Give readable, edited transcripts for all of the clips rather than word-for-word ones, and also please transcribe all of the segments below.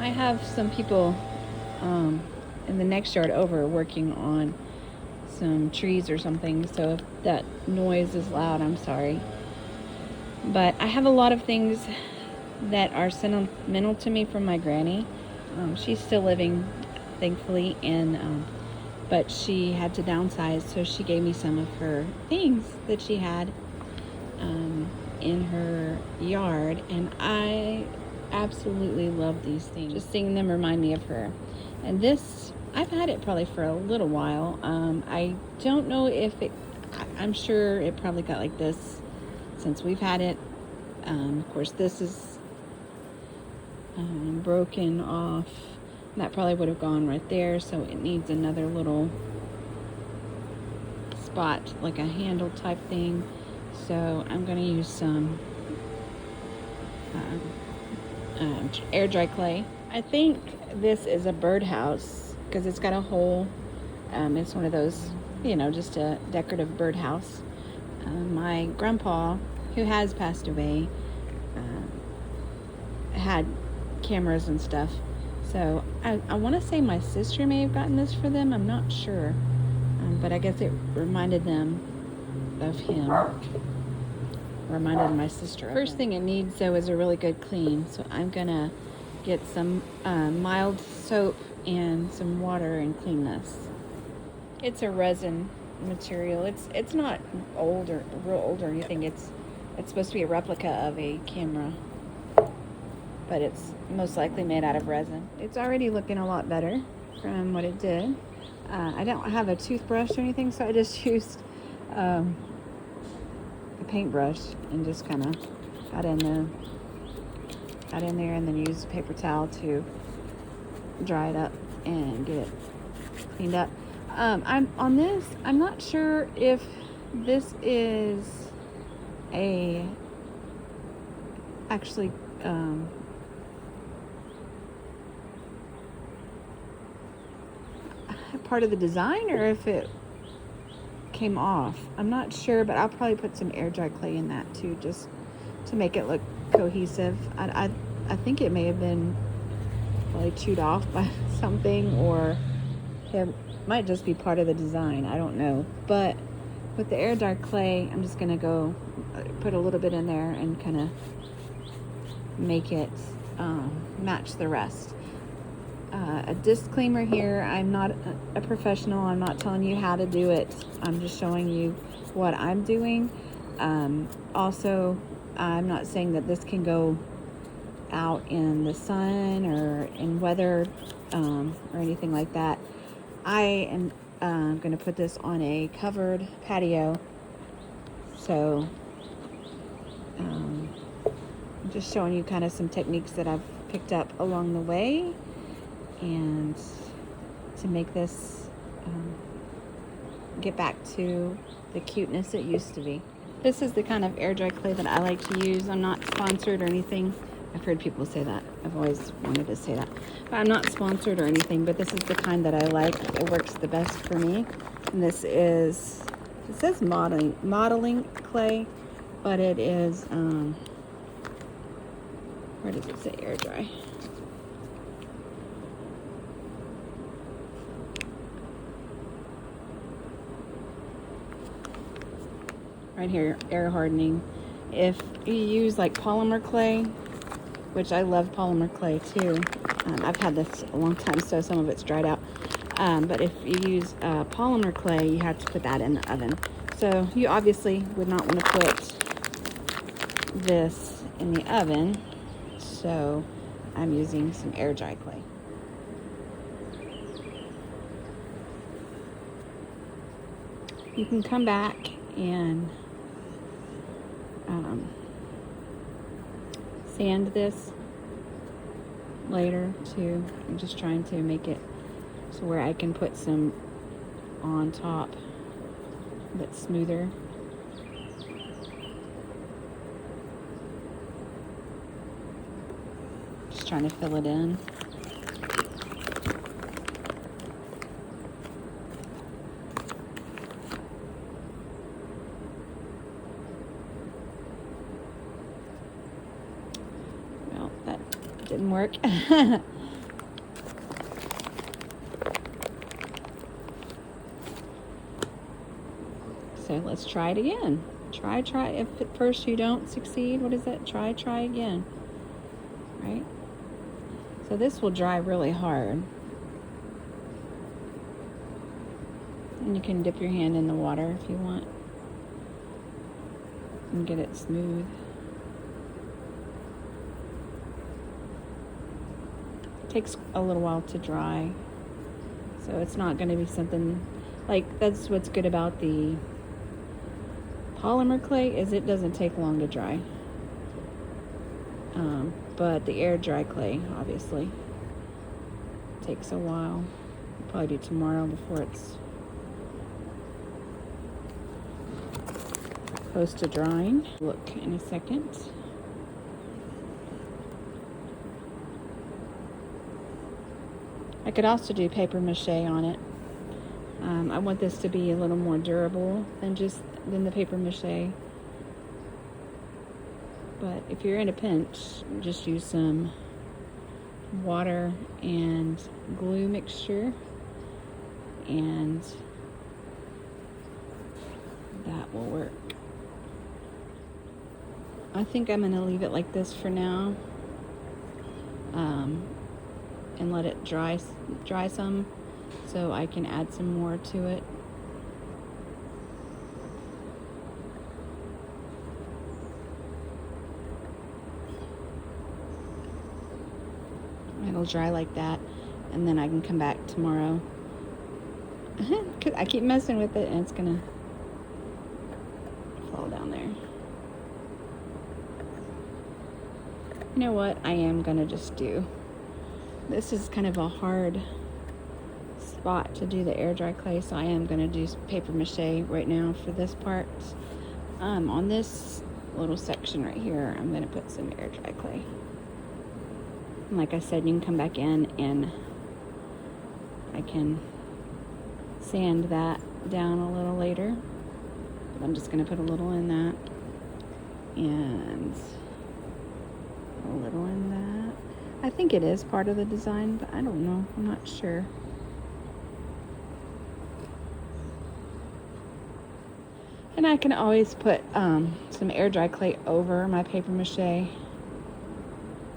I have some people in the next yard over working on some trees or something, so if that noise is loud, I'm sorry. But I have a lot of things that are sentimental to me from my granny. She's still living, thankfully, and but she had to downsize, so she gave me some of her things that she had in her yard, and I absolutely love these things. Just seeing them remind me of her. And this, I've had it probably for a little while. I don't know if I'm sure it probably got like this since we've had it. Of course, this is broken off. That probably would have gone right there, so it needs another little spot, like a handle type thing. So I'm going to use some air dry clay. I think this is a birdhouse because it's got a hole. It's one of those, just a decorative birdhouse. My grandpa, who has passed away, had cameras and stuff. So I want to say my sister may have gotten this for them. I'm not sure. But I guess it reminded them of him. Reminded my sister. First thing it needs, though, is a really good clean. So I'm going to get some mild soap and some water and clean this. It's a resin material. It's not old or real old or anything. It's supposed to be a replica of a camera, but it's most likely made out of resin. It's already looking a lot better from what it did. I don't have a toothbrush or anything, so I just used a paintbrush and just kind of got in there and then used a paper towel to dry it up and get it cleaned up. I'm not sure if this is actually part of the design or if it came off. I'm not sure, but I'll probably put some air dry clay in that too, just to make it look cohesive. I think it may have been probably chewed off by something, or it might just be part of the design. I don't know. But with the air dry clay, I'm just gonna go put a little bit in there and kind of make it match the rest. A disclaimer here, I'm not a professional. I'm not telling you how to do it. I'm just showing you what I'm doing. Also, I'm not saying that this can go out in the sun or in weather or anything like that. I am going to put this on a covered patio. So I'm just showing you kind of some techniques that I've picked up along the way, and to make this get back to the cuteness it used to be. This is the kind of air dry clay that I like to use. I'm not sponsored or anything. I've heard people say that. I've always wanted to say that. But I'm not sponsored or anything, but this is the kind that I like. It works the best for me. And this is, it says modeling clay, but it is, where does it say air dry? Right here, air hardening. If you use like polymer clay, which I love polymer clay too. I've had this a long time, so some of it's dried out. But if you use polymer clay, you have to put that in the oven. So you obviously would not want to put this in the oven. So I'm using some air dry clay. You can come back and sand this later too. I'm just trying to make it so where I can put some on top that's smoother. Just trying to fill it in. Well, that didn't work. So let's try it again. Try. If at first you don't succeed, what is that? Try again. Right? So this will dry really hard. And you can dip your hand in the water if you want and get it smooth. It takes a little while to dry. So it's not going to be something like, that's what's good about the polymer clay, is it doesn't take long to dry. But the air dry clay obviously takes a while. I'll probably do tomorrow before it's close to drying. Look in a second. I could also do paper mache on it. I want this to be a little more durable than the paper mache. But if you're in a pinch, just use some water and glue mixture, and that will work. I think I'm going to leave it like this for now, and let it dry some, so I can add some more to it. It'll dry like that, and then I can come back tomorrow. Cause I keep messing with it, and it's gonna fall down there. You know what? I am gonna just do. This is kind of a hard spot to do the air dry clay, so I am gonna do paper mache right now for this part. On this little section right here, I'm gonna put some air dry clay. And like I said, you can come back in and I can sand that down a little later. But I'm just going to put a little in that and a little in that. I think it is part of the design, but I don't know. I'm not sure. And I can always put some air dry clay over my paper mache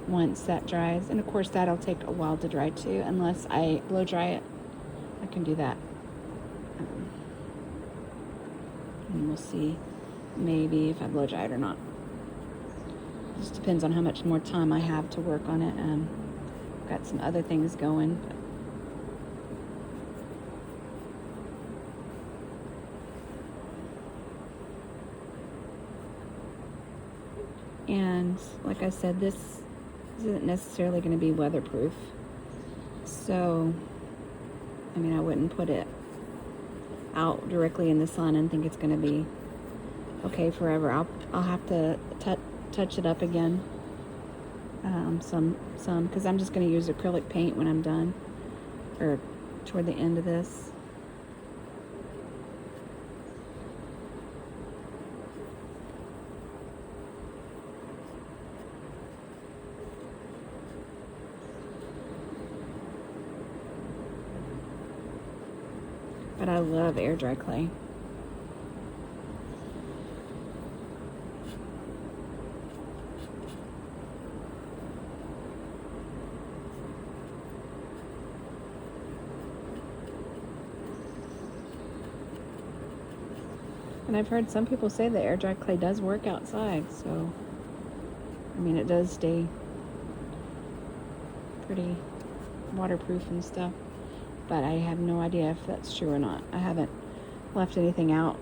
once that dries, and of course that'll take a while to dry too, unless I blow dry it. I can do that, and we'll see maybe if I blow dry it or not. Just depends on how much more time I have to work on it. I've got some other things going. And like I said, this isn't necessarily going to be weatherproof, so I mean, I wouldn't put it out directly in the sun and think it's going to be okay forever. I'll have to touch it up again, some because I'm just going to use acrylic paint when I'm done, or toward the end of this. But I love air dry clay. And I've heard some people say that air dry clay does work outside, so I mean, it does stay pretty waterproof and stuff. But I have no idea if that's true or not. I haven't left anything out.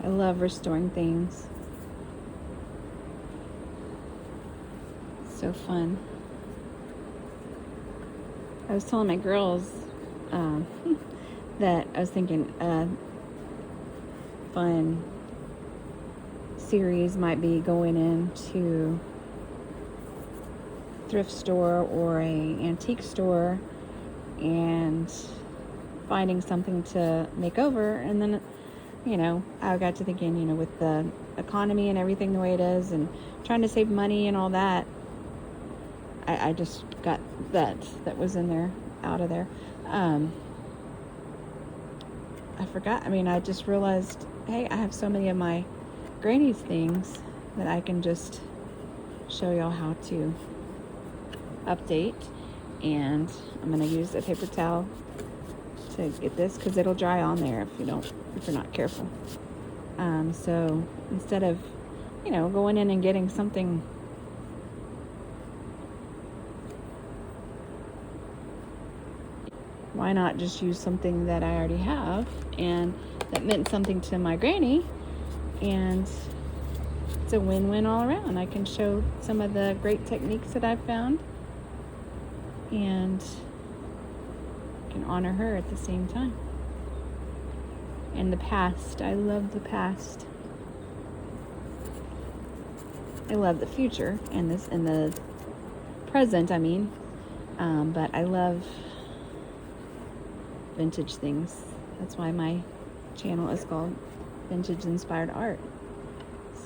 I love restoring things. So fun. I was telling my girls, that I was thinking fun series might be going into thrift store or a antique store and finding something to make over. And then, you know, I got to thinking, you know, with the economy and everything the way it is and trying to save money and all that, I just got that was in there, out of there. I forgot. I mean, I just realized, hey, I have so many of my granny's things that I can just show y'all how to update. And I'm going to use a paper towel to get this because it'll dry on there if you're not careful. So instead of, you know, going in and getting something why not just use something that I already have and that meant something to my granny, and it's a win-win all around. I can show some of the great techniques that I've found and can honor her at the same time. And the past, I love the past. I love the future and the present, I mean. But I love vintage things. That's why my channel is called Vintage Inspired Art.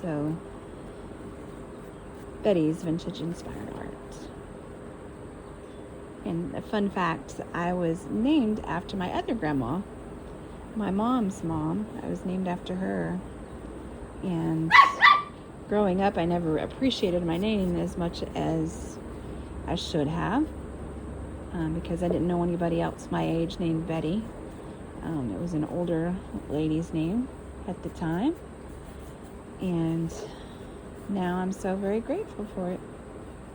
So, Betty's Vintage Inspired Art. And a fun fact, I was named after my other grandma, my mom's mom. I was named after her. And growing up, I never appreciated my name as much as I should have. Because I didn't know anybody else my age named Betty. It was an older lady's name at the time. And now I'm so very grateful for it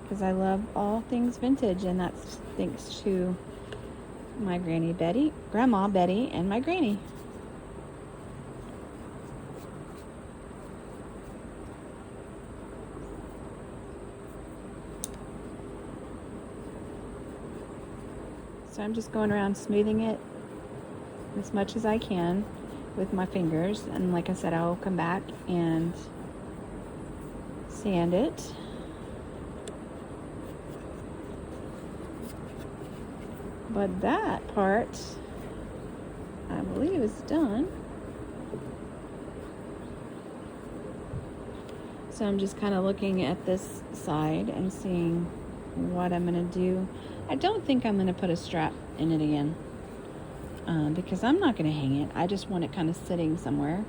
because I love all things vintage, and that's thanks to my Grandma Betty, and my granny. So I'm just going around smoothing it as much as I can with my fingers. And like I said, I'll come back and sand it. But that part, I believe, is done. So I'm just kind of looking at this side and seeing what I'm going to do. I don't think I'm going to put a strap in it again because I'm not going to hang it. I just want it kind of sitting somewhere.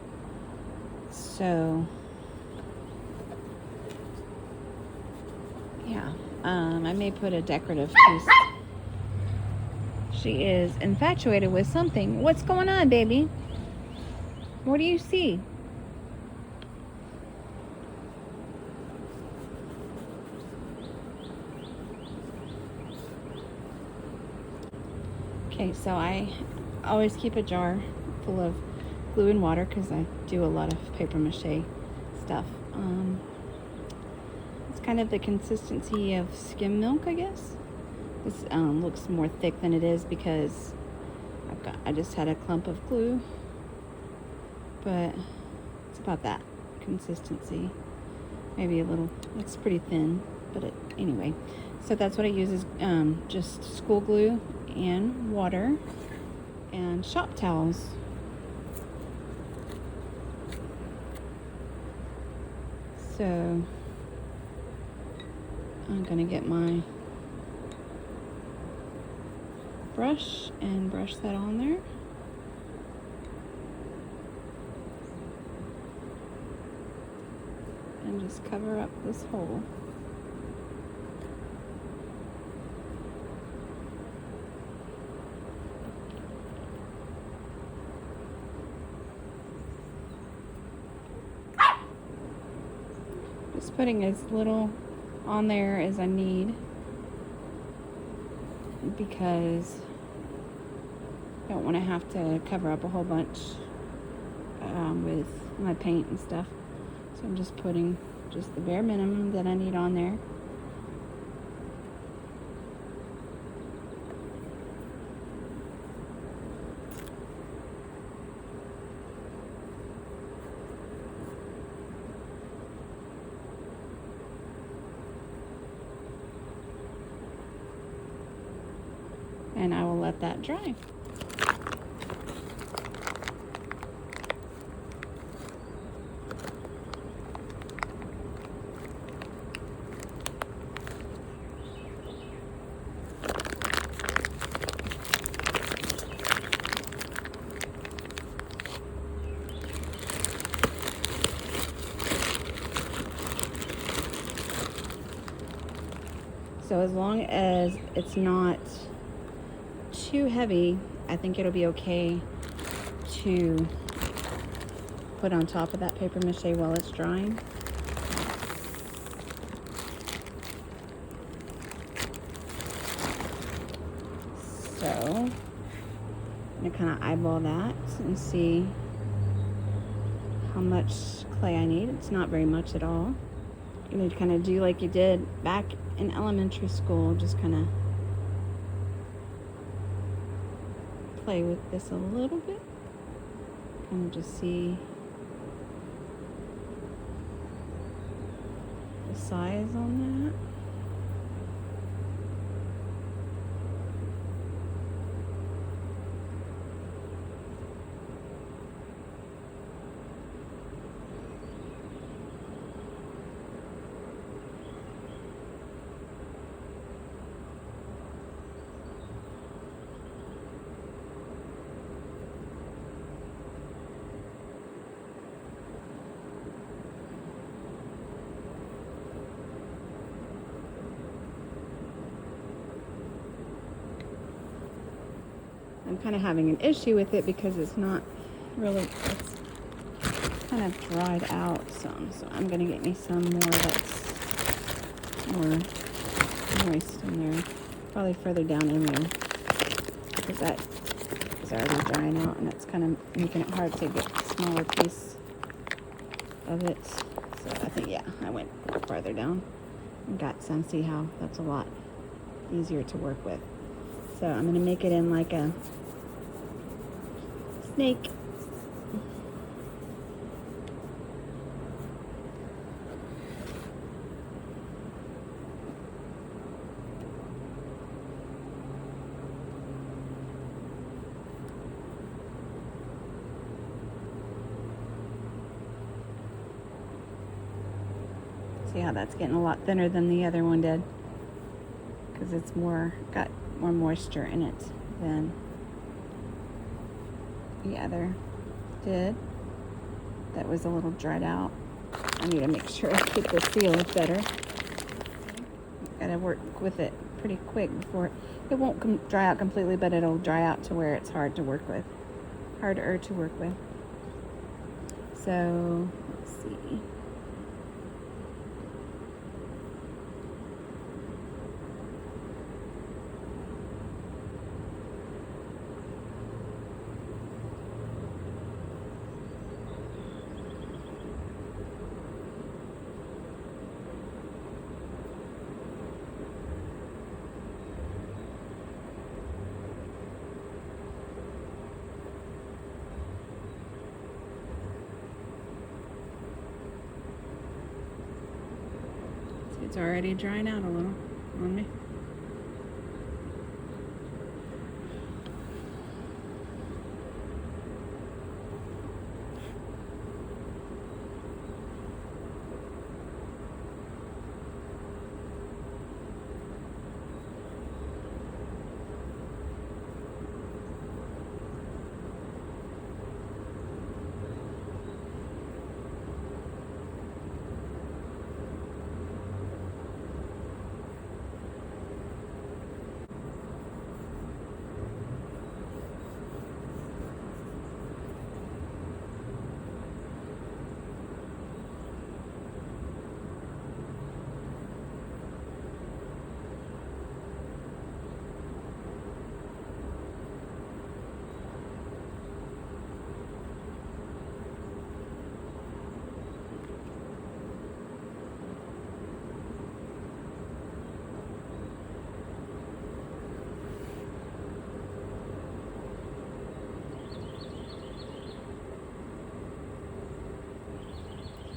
So, yeah, I may put a decorative piece. She is infatuated with something. What's going on, baby? What do you see? Okay, so I always keep a jar full of glue and water because I do a lot of paper mache stuff. It's kind of the consistency of skim milk, I guess. This looks more thick than it is because I just had a clump of glue, but it's about that consistency. Maybe a little. It's pretty thin, but anyway. So that's what I use is just school glue and water and shop towels. So I'm gonna get my brush and brush that on there. And just cover up this hole. Just putting as little on there as I need because I don't want to have to cover up a whole bunch with my paint and stuff. So I'm just putting just the bare minimum that I need on there. and I will let that dry. So as long as it's not too heavy, I think it'll be okay to put on top of that paper mache while it's drying. So I'm gonna kind of eyeball that and see how much clay I need. It's not very much at all. You're gonna kind of do like you did back in elementary school, just kind of play with this a little bit. Kind of just see the size on that. I'm kind of having an issue with it because it's not really, it's kind of dried out some. So I'm going to get me some more that's more moist in there. Probably further down in there. Because that is already drying out and it's kind of making it hard to get a smaller piece of it. So I think, yeah, I went farther down and got some. See how that's a lot easier to work with. So I'm going to make it in like a snake. See how that's getting a lot thinner than the other one did, because it's got more moisture in it than the other did. That was a little dried out. I need to make sure I get the seal better. Gotta work with it pretty quick before it won't dry out completely, but it'll dry out to where it's harder to work with. So let's see. It's already drying out a little on me.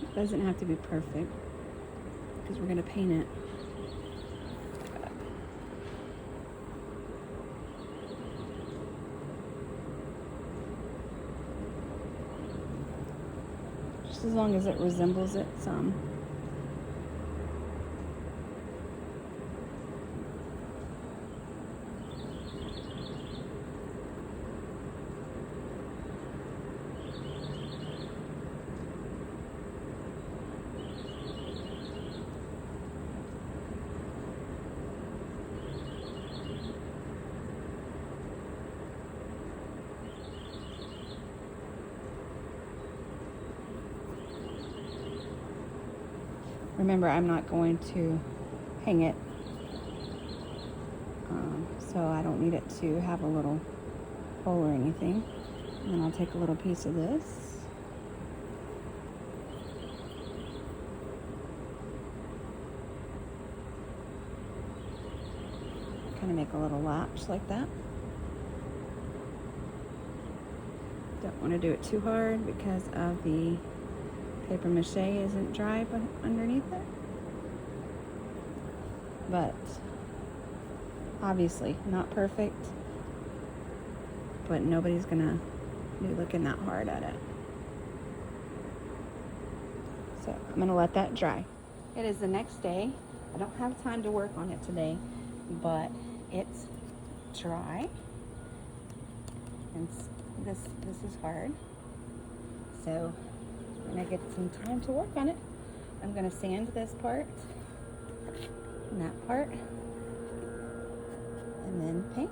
It doesn't have to be perfect because we're going to paint it. as long as it resembles it some. Remember, I'm not going to hang it, so I don't need it to have a little hole or anything. And then I'll take a little piece of this. Kind of make a little latch like that. Don't want to do it too hard because of the paper mache isn't dry underneath it. But obviously not perfect. But nobody's gonna be looking that hard at it. So I'm gonna let that dry. It is the next day. I don't have time to work on it today, but it's dry. And this is hard. So when I get some time to work on it, I'm gonna sand this part and that part and then paint.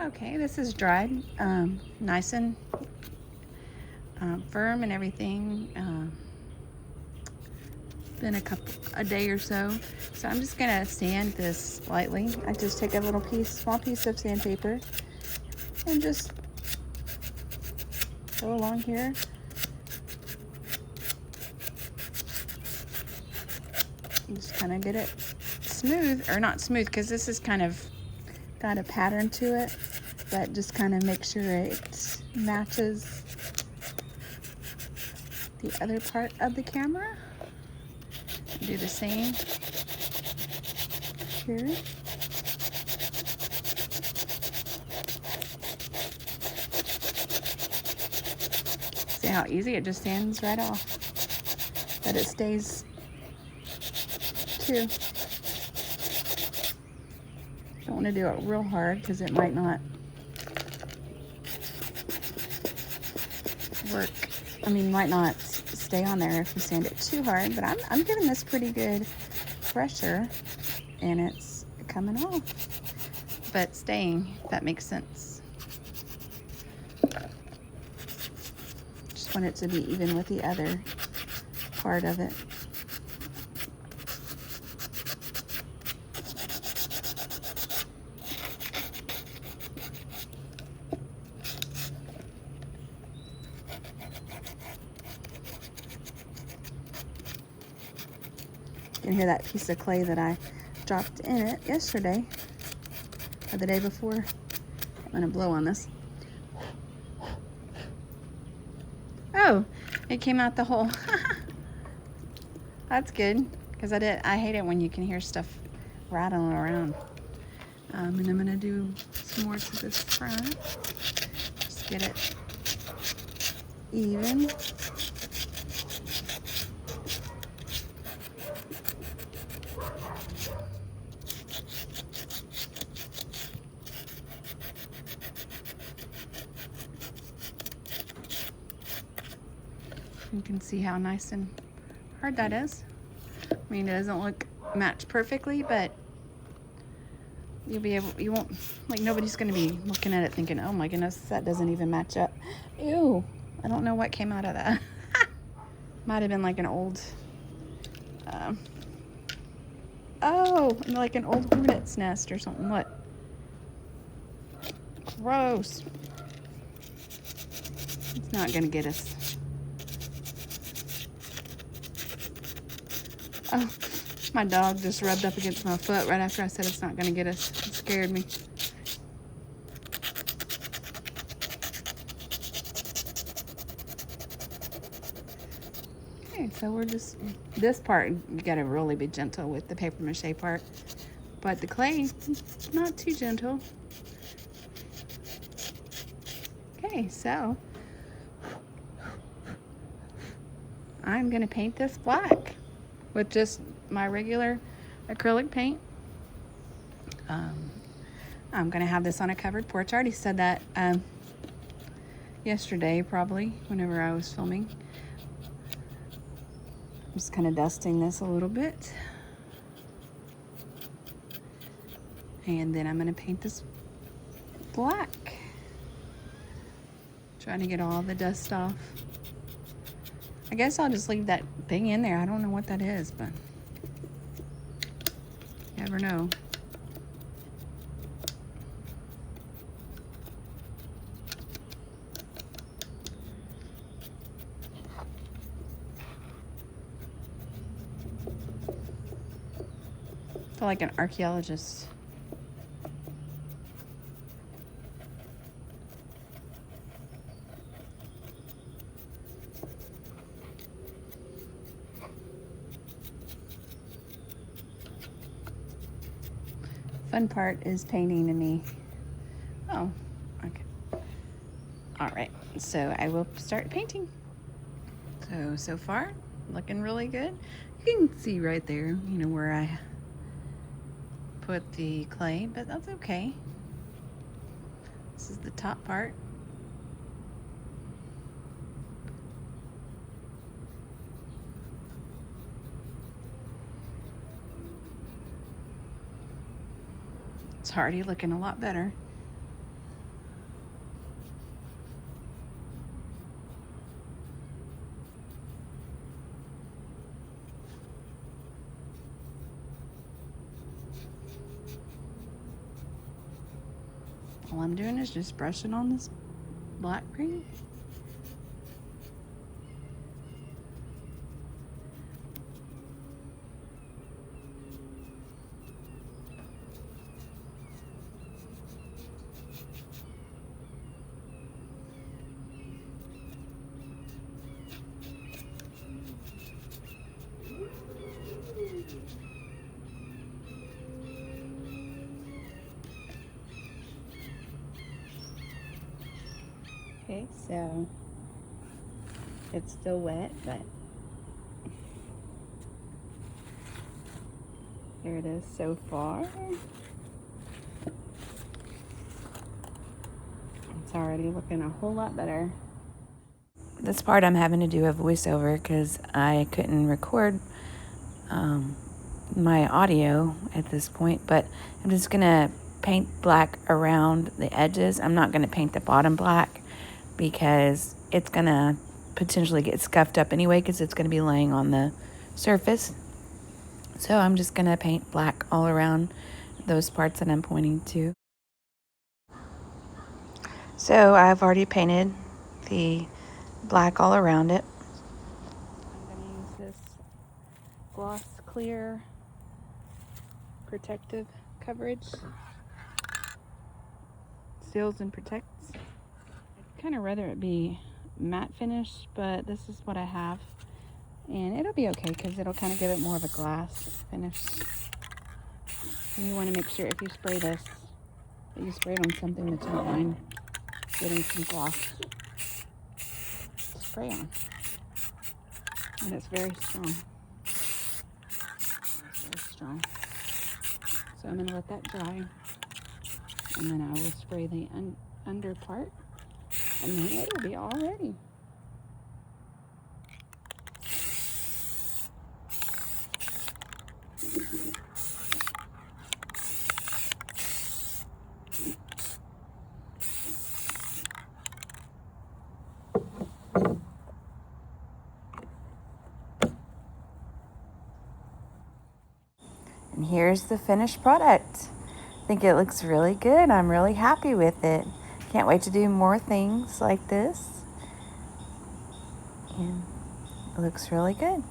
Okay, this is dried, nice and firm and everything. Been a day or so. So I'm just gonna sand this lightly. I just take a small piece of sandpaper and just go along here. Just kind of get it smooth, or not smooth because this is kind of got a pattern to it, but just kind of make sure it matches the other part of the camera. Do the same here. See how easy it just sands right off, but it stays too. Don't want to do it real hard because it might not work. I mean, might not stay on there if you sand it too hard, but I'm giving this pretty good pressure and it's coming off, but staying, if that makes sense. Just want it to be even with the other part of it. You can hear that piece of clay that I dropped in it yesterday, or the day before. I'm gonna blow on this. Oh, it came out the hole. That's good, because I hate it when you can hear stuff rattling around. And I'm gonna do some more to this front. Just get it even. You can see how nice and hard that is. I mean, it doesn't look matched perfectly, but you won't, like, nobody's gonna be looking at it thinking, oh my goodness, that doesn't even match up. Ew, I don't know what came out of that. Might have been like an old, oh, like an old hornet's nest or something. What? Gross. It's not gonna get us. Oh, my dog just rubbed up against my foot right after I said it's not going to get us. It scared me. Okay, so we're just, this part, you got to really be gentle with the paper mache part. But the clay, not too gentle. Okay, so I'm going to paint this black with just my regular acrylic paint. I'm going to have this on a covered porch. I already said that yesterday, probably, whenever I was filming. I'm just kind of dusting this a little bit. And then I'm going to paint this black. Trying to get all the dust off. I guess I'll just leave that thing in there. I don't know what that is, but you never know. I feel like an archaeologist. Fun part is painting to me. Oh, okay. All right, so I will start painting. So far, looking really good. You can see right there, you know, where I put the clay, but that's okay. This is the top part. It's already looking a lot better. All I'm doing is just brushing on this black paint. Okay, so it's still wet, but here it is so far. It's already looking a whole lot better. This part I'm having to do a voiceover because I couldn't record my audio at this point, but I'm just gonna paint black around the edges. I'm not gonna paint the bottom black because it's gonna potentially get scuffed up anyway because it's gonna be laying on the surface. So I'm just gonna paint black all around those parts that I'm pointing to. So I've already painted the black all around it. I'm gonna use this gloss clear protective coverage. Seals and protects. I'd kind of rather it be matte finish, but this is what I have. And it'll be okay because it'll kind of give it more of a glass finish. And you want to make sure if you spray this, that you spray it on something that's not mind getting some gloss spray on. And it's very strong. It's very strong. So I'm going to let that dry. And then I will spray the under part. And then it'll be all ready. And here's the finished product. I think it looks really good. I'm really happy with it. Can't wait to do more things like this. And it looks really good.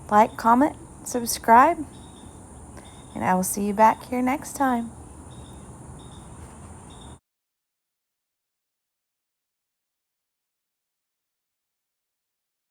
Like, comment, subscribe, and I will see you back here next time.